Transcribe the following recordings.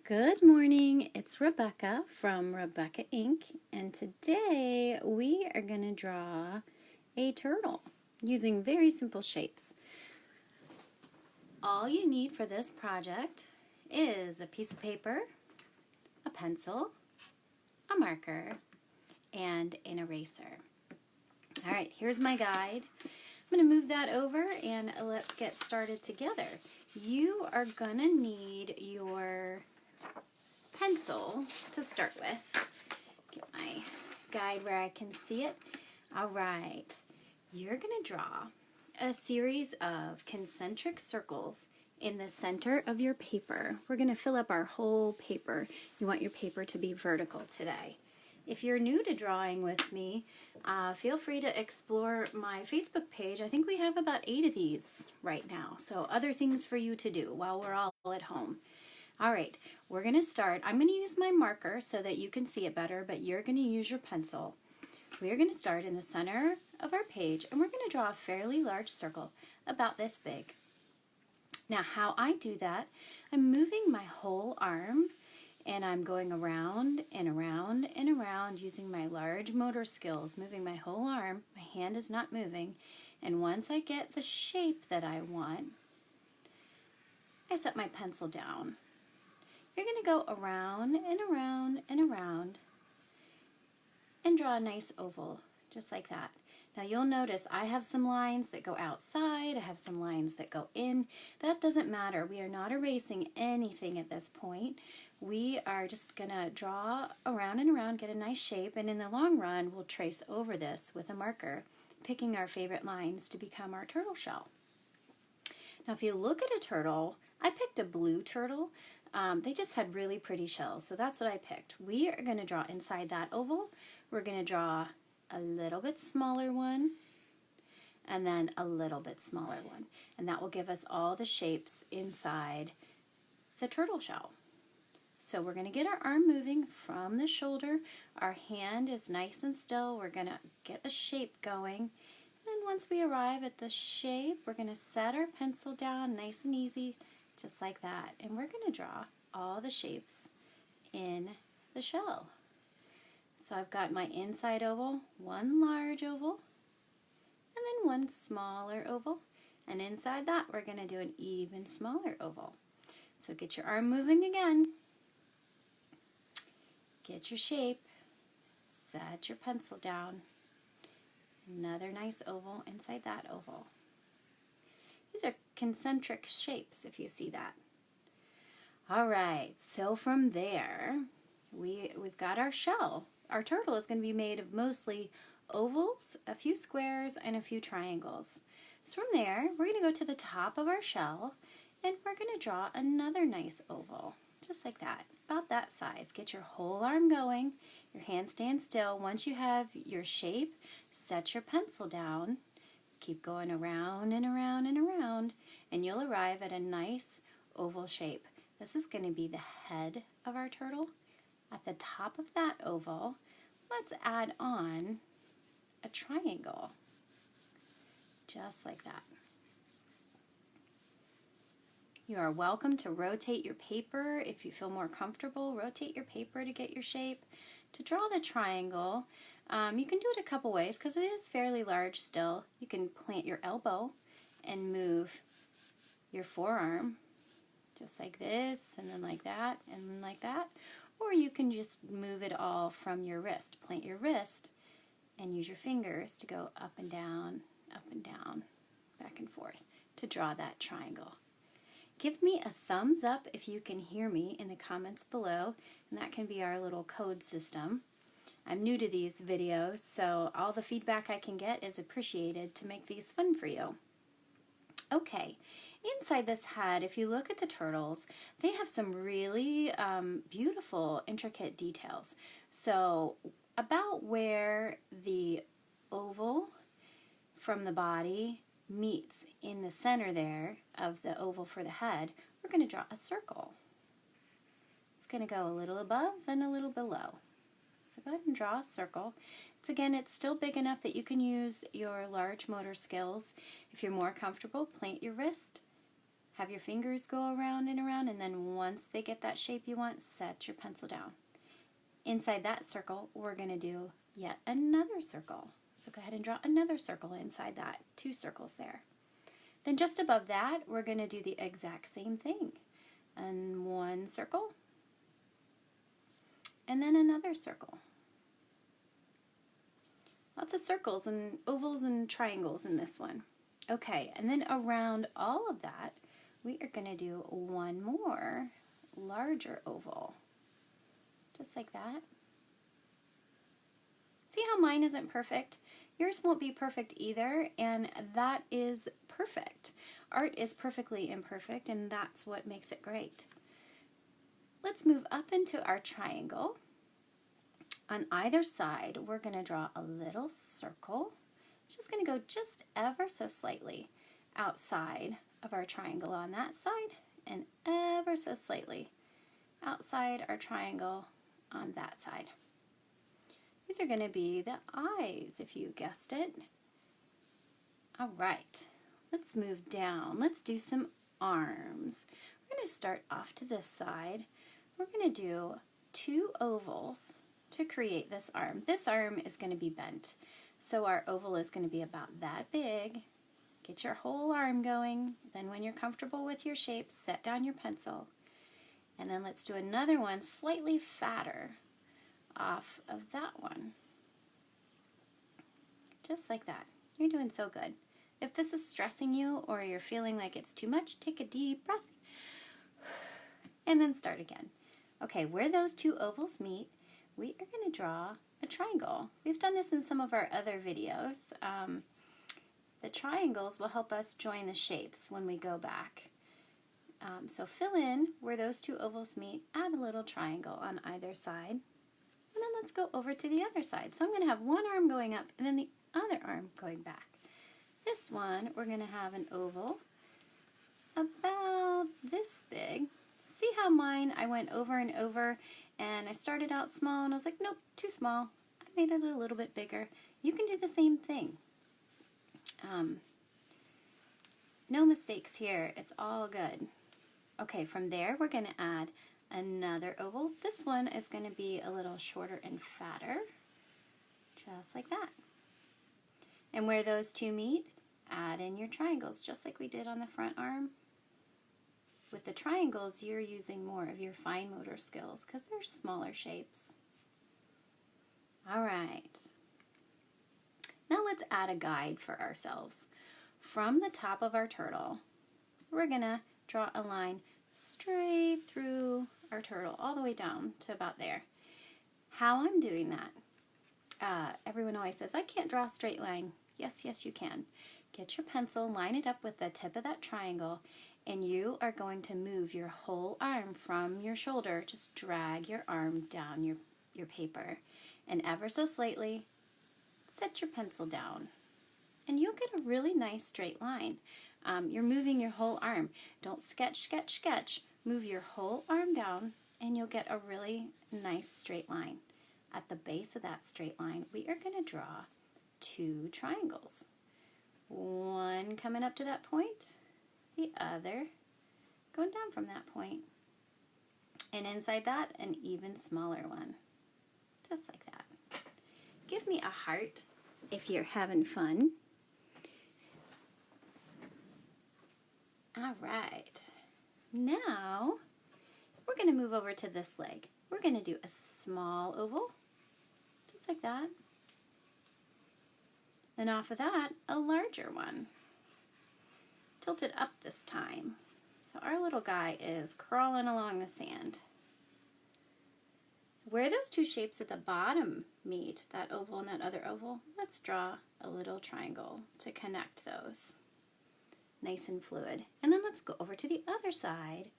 Good morning, it's Rebecca from Rebecca Inc. And today we are going to draw a turtle using very simple shapes. All you need for this project is a piece of paper, a pencil, a marker, and an eraser. Alright, here's my guide. I'm going to move that over and let's get started together. You are going to need your pencil to start with. Get my guide where I can see it. All right, you're going to draw a series of concentric circles in the center of your paper. We're going to fill up our whole paper. You want your paper to be vertical today. If you're new to drawing with me, feel free to explore my Facebook page. I think we have about 8 of these right now, so other things for you to do while we're all at home. All right, we're going to start. I'm going to use my marker so that you can see it better, but you're going to use your pencil. We're going to start in the center of our page, and we're going to draw a fairly large circle about this big. Now, how I do that, I'm moving my whole arm, and I'm going around and around and around using my large motor skills, moving my whole arm. My hand is not moving, and once I get the shape that I want, I set my pencil down. You're going to go around and around and around and draw a nice oval, just like that. Now you'll notice I have some lines that go outside, I have some lines that go in. That doesn't matter. We are not erasing anything at this point. We are just going to draw around and around, get a nice shape, and in the long run we'll trace over this with a marker, picking our favorite lines to become our turtle shell. Now if you look at a turtle, I picked a blue turtle. They just had really pretty shells, so that's what I picked. We are going to draw inside that oval. We're going to draw a little bit smaller one, and then a little bit smaller one, and that will give us all the shapes inside the turtle shell. So we're going to get our arm moving from the shoulder. Our hand is nice and still. We're going to get the shape going, and once we arrive at the shape, we're going to set our pencil down nice and easy, just like that, and we're going to draw all the shapes in the shell. So I've got my inside oval, one large oval, and then one smaller oval, and inside that we're going to do an even smaller oval. So get your arm moving again, get your shape, set your pencil down, another nice oval inside that oval. These are concentric shapes, if you see that. All right, so from there, we've got our shell. Our turtle is going to be made of mostly ovals, a few squares, and a few triangles. So from there, we're going to go to the top of our shell, and we're going to draw another nice oval, just like that, about that size. Get your whole arm going, your hand stand still. Once you have your shape, set your pencil down. Keep going around and around and around, and you'll arrive at a nice oval shape. This is going to be the head of our turtle. At the top of that oval, let's add on a triangle, just like that. You are welcome to rotate your paper if you feel more comfortable. Rotate your paper to get your shape. To draw the triangle, you can do it a couple ways because it is fairly large still. You can plant your elbow and move your forearm just like this, and then like that, and then like that. Or you can just move it all from your wrist. Plant your wrist and use your fingers to go up and down, back and forth to draw that triangle. Give me a thumbs up if you can hear me in the comments below, and that can be our little code system. I'm new to these videos, so all the feedback I can get is appreciated to make these fun for you. Okay, inside this head, if you look at the turtles, they have some really beautiful, intricate details. So about where the oval from the body meets in the center there of the oval for the head, we're going to draw a circle. It's going to go a little above and a little below. So go ahead and draw a circle. It's still big enough that you can use your large motor skills. If you're more comfortable, plant your wrist, Have your fingers go around, and then once they get that shape you want, set your pencil down. Inside that circle, we're going to do yet another circle. So go ahead and draw another circle inside that, 2 circles there. Then just above that, we're going to do the exact same thing. And 1 circle, and then another circle. Lots of circles and ovals and triangles in this one. Okay, and then around all of that, we are going to do one more larger oval. Just like that. See how mine isn't perfect? Yours won't be perfect either, and that is perfect. Art is perfectly imperfect, and that's what makes it great. Let's move up into our triangle. On either side, we're going to draw a little circle. It's just going to go just ever so slightly outside of our triangle on that side, and ever so slightly outside our triangle on that side. These are going to be the eyes, if you guessed it. All right, let's move down. Let's do some arms. We're going to start off to this side. We're going to do 2 ovals to create this arm. This arm is going to be bent, so our oval is going to be about that big. Get your whole arm going. Then when you're comfortable with your shape, set down your pencil. And then let's do another one slightly fatter off of that one. Just like that. You're doing so good. If this is stressing you or you're feeling like it's too much, take a deep breath and then start again. Okay, where those 2 ovals meet, we are going to draw a triangle. We've done this in some of our other videos. The triangles will help us join the shapes when we go back. So fill in where those 2 ovals meet, add a little triangle on either side, and then let's go over to the other side. So I'm going to have one arm going up and then the other arm going back. This one, we're going to have an oval about this big. See how mine, I went over and over, and I started out small, and I was like, nope, too small. I made it a little bit bigger. You can do the same thing. No mistakes here. It's all good. Okay, from there, we're going to add another oval. This one is going to be a little shorter and fatter, just like that. And where those 2 meet, add in your triangles, just like we did on the front arm. With the triangles, you're using more of your fine motor skills because they're smaller shapes. All right. Now let's add a guide for ourselves. From the top of our turtle, we're going to draw a line straight through our turtle all the way down to about there. How I'm doing that, everyone always says, I can't draw a straight line. Yes, yes, you can. Get your pencil, line it up with the tip of that triangle, and you are going to move your whole arm from your shoulder. Just drag your arm down your paper, and ever so slightly, set your pencil down. And you'll get a really nice straight line. You're moving your whole arm. Don't sketch, sketch, sketch. Move your whole arm down, and you'll get a really nice straight line. At the base of that straight line, we are going to draw 2 triangles. One coming up to that point, the other going down from that point. And inside that, an even smaller one. Just like that. Give me a heart if you're having fun. All right. Now, we're going to move over to this leg. We're going to do a small oval, just like that. Then off of that, a larger one. Tilt it up this time. So our little guy is crawling along the sand. Where those 2 shapes at the bottom meet, that oval and that other oval, let's draw a little triangle to connect those. Nice and fluid. And then let's go over to the other side,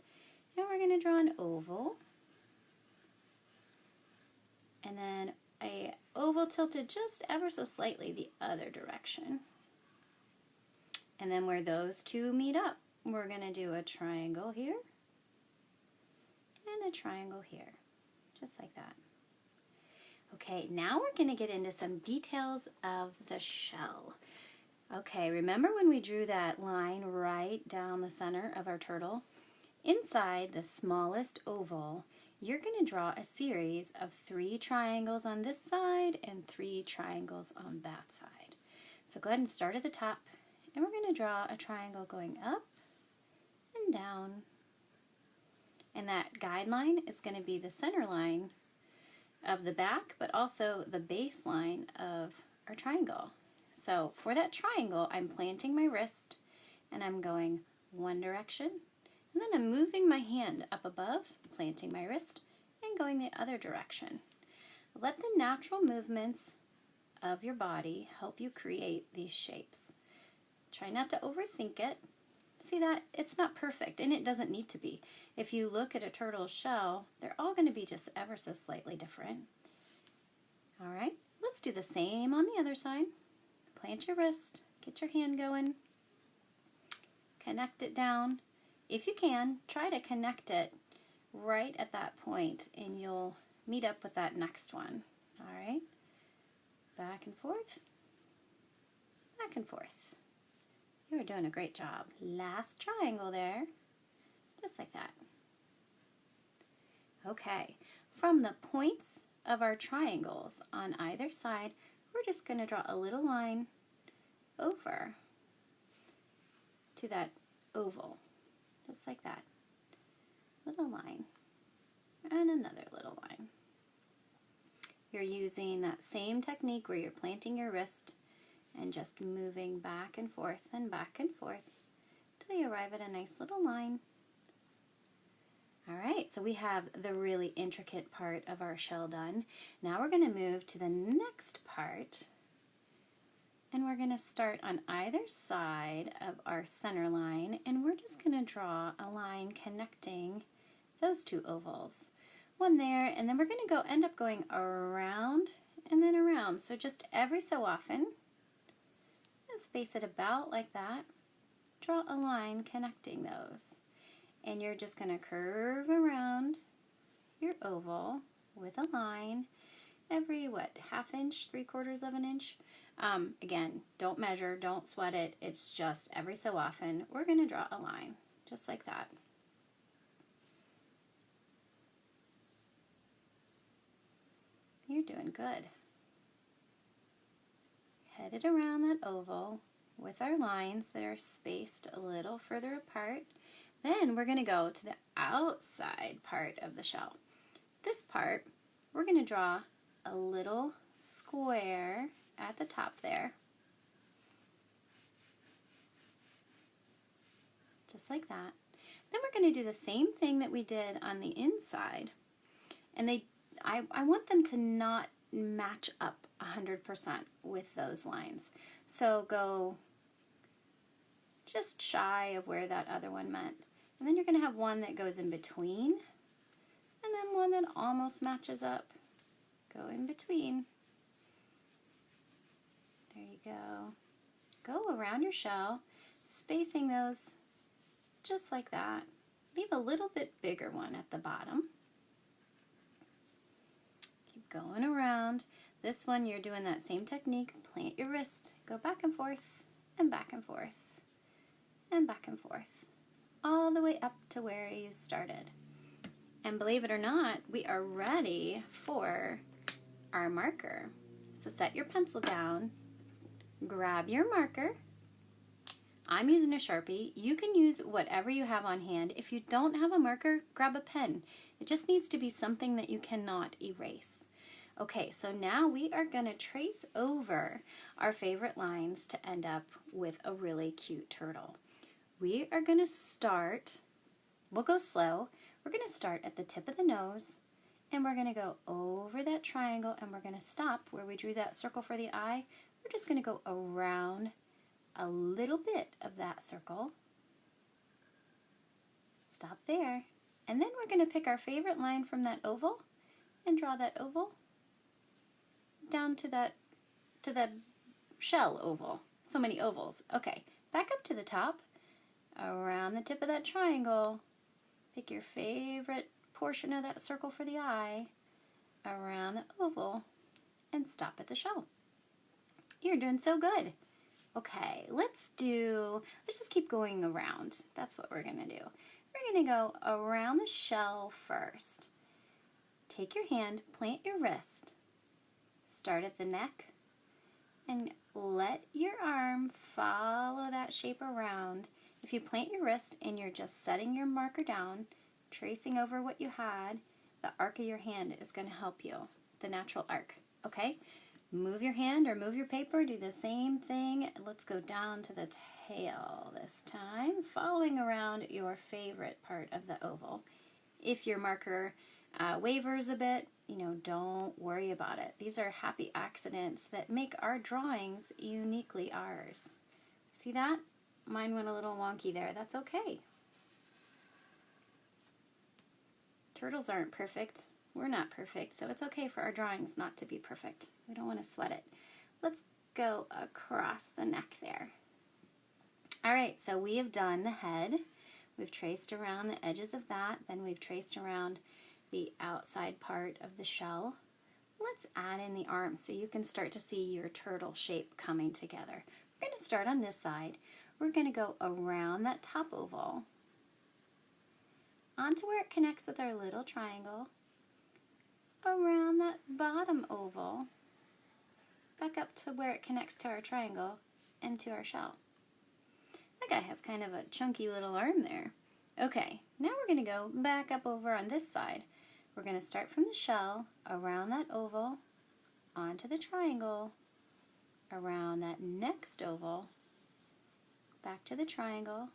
and we're going to draw an oval. And then a oval tilted just ever so slightly the other direction. And then where those 2 meet up, we're going to do a triangle here and a triangle here, just like that. Okay, now we're going to get into some details of the shell. Okay, remember when we drew that line right down the center of our turtle? Inside the smallest oval, you're going to draw a series of 3 triangles on this side and 3 triangles on that side. So go ahead and start at the top, and we're going to draw a triangle going up and down. And that guideline is going to be the center line of the back, but also the baseline of our triangle. So for that triangle, I'm planting my wrist, and I'm going one direction, and then I'm moving my hand up above, planting my wrist, and going the other direction. Let the natural movements of your body help you create these shapes. Try not to overthink it. See that? It's not perfect, and it doesn't need to be. If you look at a turtle's shell, they're all going to be just ever so slightly different. All right, let's do the same on the other side. Plant your wrist, get your hand going, connect it down. If you can, try to connect it right at that point, and you'll meet up with that next one. All right, back and forth, back and forth. You are doing a great job. Last triangle there, just like that. Okay, from the points of our triangles on either side, we're just going to draw a little line over to that oval, just like that. Little line, and another little line. You're using that same technique where you're planting your wrist and just moving back and forth until you arrive at a nice little line. All right, so we have the really intricate part of our shell done. Now we're going to move to the next part, and we're going to start on either side of our center line, and we're just going to draw a line connecting those 2 ovals. One there, and then we're going to end up going around and then around. So just every so often, space it about like that, draw a line connecting those. And you're just going to curve around your oval with a line every, half inch, 3/4 of an inch? Again, don't measure, don't sweat it. It's just every so often we're going to draw a line, just like that. You're doing good. Headed around that oval with our lines that are spaced a little further apart. Then we're going to go to the outside part of the shell. This part, we're going to draw a little square at the top there, just like that. Then we're going to do the same thing that we did on the inside, and I want them to not match up 100% with those lines. So go just shy of where that other one met. And then you're going to have one that goes in between, and then one that almost matches up. Go in between. There you go. Go around your shell, spacing those just like that. Leave a little bit bigger one at the bottom. Keep going around. This one, you're doing that same technique. Plant your wrist. Go back and forth, and back and forth, and back and forth, all the way up to where you started. And believe it or not, we are ready for our marker. So set your pencil down, grab your marker. I'm using a Sharpie. You can use whatever you have on hand. If you don't have a marker, grab a pen. It just needs to be something that you cannot erase. Okay, so now we are going to trace over our favorite lines to end up with a really cute turtle. We are going to start, we'll go slow. We're going to start at the tip of the nose, and we're going to go over that triangle, and we're going to stop where we drew that circle for the eye. We're just going to go around a little bit of that circle. Stop there. And then we're going to pick our favorite line from that oval and draw that oval down to that shell oval. So many ovals. Okay, back up to the top, around the tip of that triangle. Pick your favorite portion of that circle for the eye, around the oval, and stop at the shell. You're doing so good. Okay, let's just keep going around. That's what we're going to do. We're going to go around the shell first. Take your hand, plant your wrist, start at the neck, and let your arm follow that shape around. If you plant your wrist and you're just setting your marker down, tracing over what you had, the arc of your hand is going to help you, the natural arc. Okay? Move your hand or move your paper, do the same thing. Let's go down to the tail this time, following around your favorite part of the oval. If your marker wavers a bit, don't worry about it. These are happy accidents that make our drawings uniquely ours. See that? Mine went a little wonky there. That's okay. Turtles aren't perfect. We're not perfect, so it's okay for our drawings not to be perfect. We don't want to sweat it. Let's go across the neck there. All right, so we have done the head. We've traced around the edges of that. Then we've traced around the outside part of the shell. Let's add in the arms so you can start to see your turtle shape coming together. We're going to start on this side. We're going to go around that top oval, onto where it connects with our little triangle, around that bottom oval, back up to where it connects to our triangle and to our shell. That guy has kind of a chunky little arm there. Okay, now we're going to go back up over on this side. We're going to start from the shell, around that oval, onto the triangle, around that next oval, back to the triangle,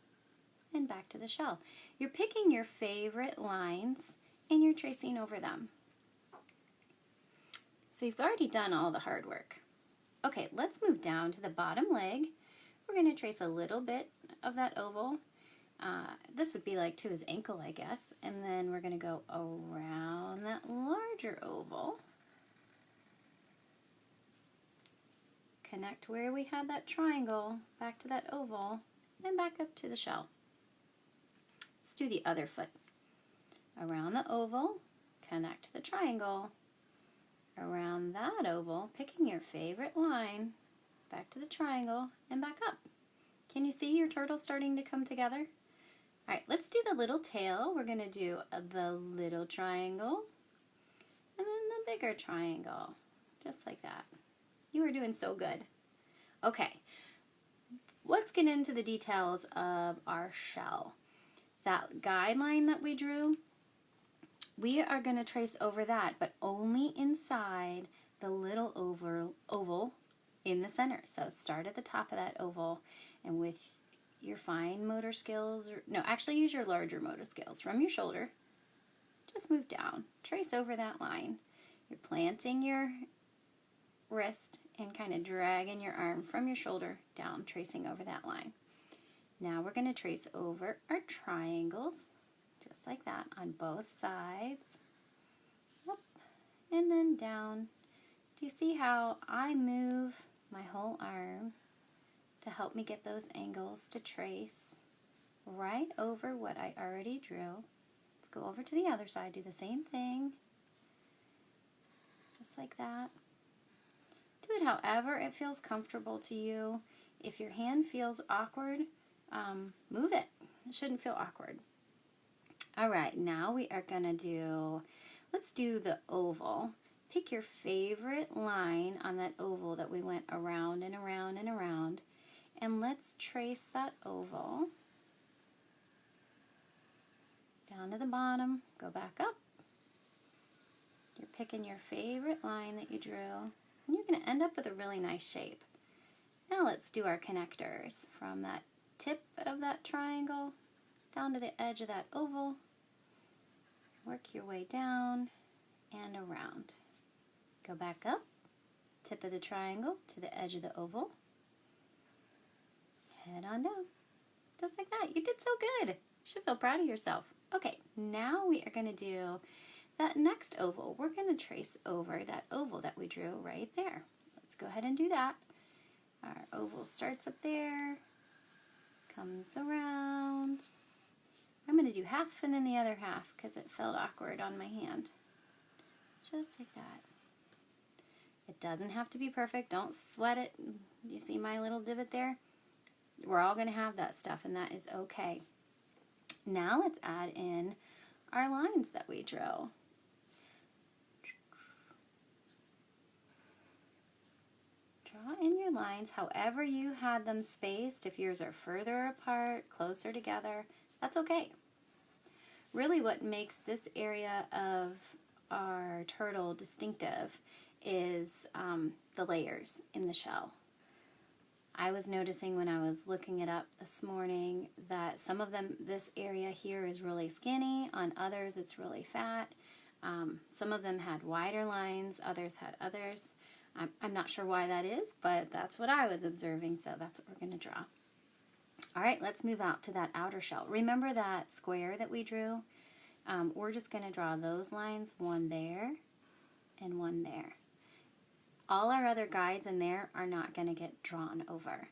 and back to the shell. You're picking your favorite lines and you're tracing over them. So you've already done all the hard work. Okay, let's move down to the bottom leg. We're going to trace a little bit of that oval. This would be like to his ankle, I guess. And then we're going to go around that larger oval. Connect where we had that triangle, back to that oval, and back up to the shell. Let's do the other foot. Around the oval, connect the triangle. Around that oval, picking your favorite line, back to the triangle, and back up. Can you see your turtle starting to come together? All right, let's do the little tail. We're going to do the little triangle, and then the bigger triangle, just like that. You are doing so good. Okay, let's get into the details of our shell. That guideline that we drew, we are going to trace over that, but only inside the little oval in the center. So start at the top of that oval, and with your fine motor skills, actually use your larger motor skills from your shoulder, just move down, trace over that line. You're planting your wrist and kind of dragging your arm from your shoulder down, tracing over that line. Now we're going to trace over our triangles, just like that, on both sides. Up and then down. Do you see how I move my whole arm to help me get those angles to trace right over what I already drew? Let's go over to the other side, do the same thing, just like that. Do it however it feels comfortable to you. If your hand feels awkward, move it. It shouldn't feel awkward. All right, now we are going to let's do the oval. Pick your favorite line on that oval that we went around and around and around, and let's trace that oval down to the bottom, go back up. You're picking your favorite line that you drew, and you're going to end up with a really nice shape. Now let's do our connectors from that tip of that triangle down to the edge of that oval. Work your way down and around. Go back up, tip of the triangle to the edge of the oval. Head on down. Just like that. You did so good. You should feel proud of yourself. Okay, now we are going to do that next oval. We're going to trace over that oval that we drew right there. Let's go ahead and do that. Our oval starts up there, comes around. I'm going to do half and then the other half because it felt awkward on my hand. Just like that. It doesn't have to be perfect. Don't sweat it. You see my little divot there? We're all going to have that stuff, and that is okay. Now let's add in our lines that we drew. Draw in your lines however you had them spaced. If yours are further apart, closer together, that's okay. Really what makes this area of our turtle distinctive is the layers in the shell. I was noticing when I was looking it up this morning that some of them, this area here is really skinny, on others it's really fat. Some of them had wider lines, others had others. I'm not sure why that is, but that's what I was observing, so that's what we're going to draw. All right, let's move out to that outer shell. Remember that square that we drew? We're just going to draw those lines, one there and one there. All our other guides in there are not going to get drawn over.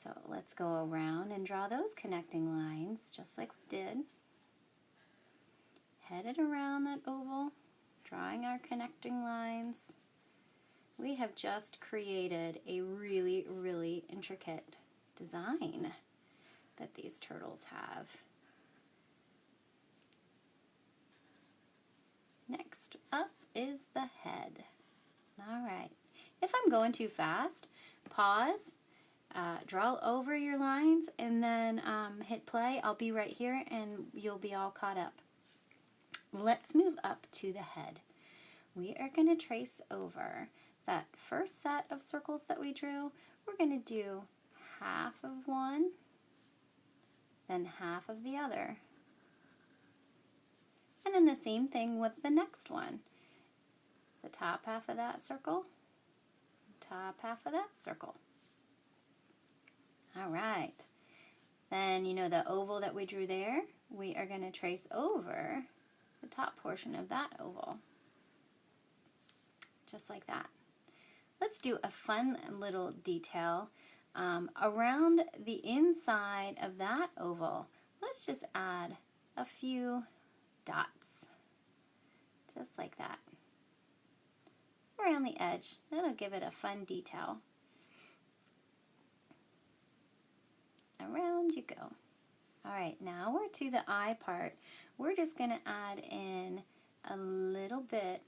So let's go around and draw those connecting lines, just like we did. Headed around that oval, drawing our connecting lines. We have just created a really, really intricate design that these turtles have. Next up is the head. All right. If I'm going too fast, pause, draw over your lines, and then hit play. I'll be right here, and you'll be all caught up. Let's move up to the head. We are going to trace over that first set of circles that we drew. We're going to do half of one, then half of the other. And then the same thing with the next one. The top half of that circle, top half of that circle. All right. Then, you know, the oval that we drew there, we are going to trace over the top portion of that oval. Just like that. Let's do a fun little detail around the inside of that oval. Let's just add a few dots, just like that. Around the edge. That'll give it a fun detail. Around you go. Alright, now we're to the eye part. We're just going to add in a little bit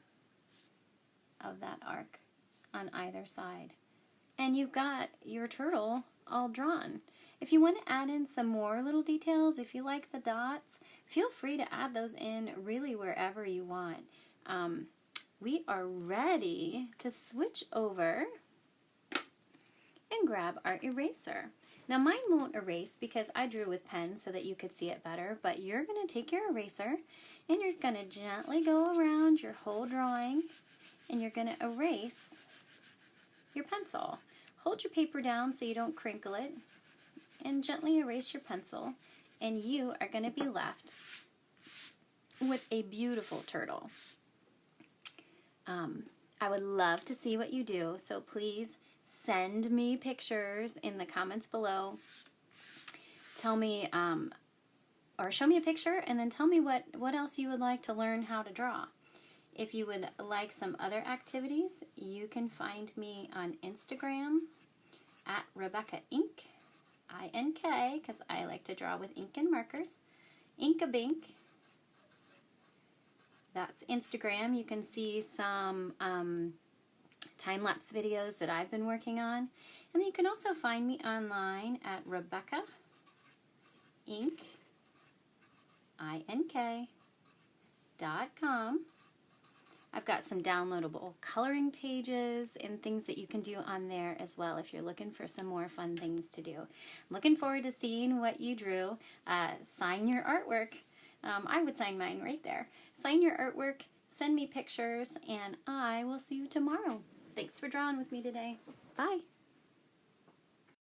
of that arc on either side. And you've got your turtle all drawn. If you want to add in some more little details, if you like the dots, feel free to add those in really wherever you want. We are ready to switch over and grab our eraser. Now mine won't erase because I drew with pen so that you could see it better, but you're going to take your eraser and you're going to gently go around your whole drawing and you're going to erase your pencil. Hold your paper down so you don't crinkle it and gently erase your pencil, and you are going to be left with a beautiful turtle. I would love to see what you do, so please send me pictures in the comments below. Tell me, or show me a picture and then tell me what else you would like to learn how to draw. If you would like some other activities, you can find me on Instagram at Rebecca Ink, I-N-K, because I like to draw with ink and markers. Ink-a-Bink. That's Instagram. You can see some time-lapse videos that I've been working on. And then you can also find me online at Rebecca Ink, INK.com. I've got some downloadable coloring pages and things that you can do on there as well if you're looking for some more fun things to do. I'm looking forward to seeing what you drew. Sign your artwork. I would sign mine right there. Sign your artwork, send me pictures, and I will see you tomorrow. Thanks for drawing with me today. Bye.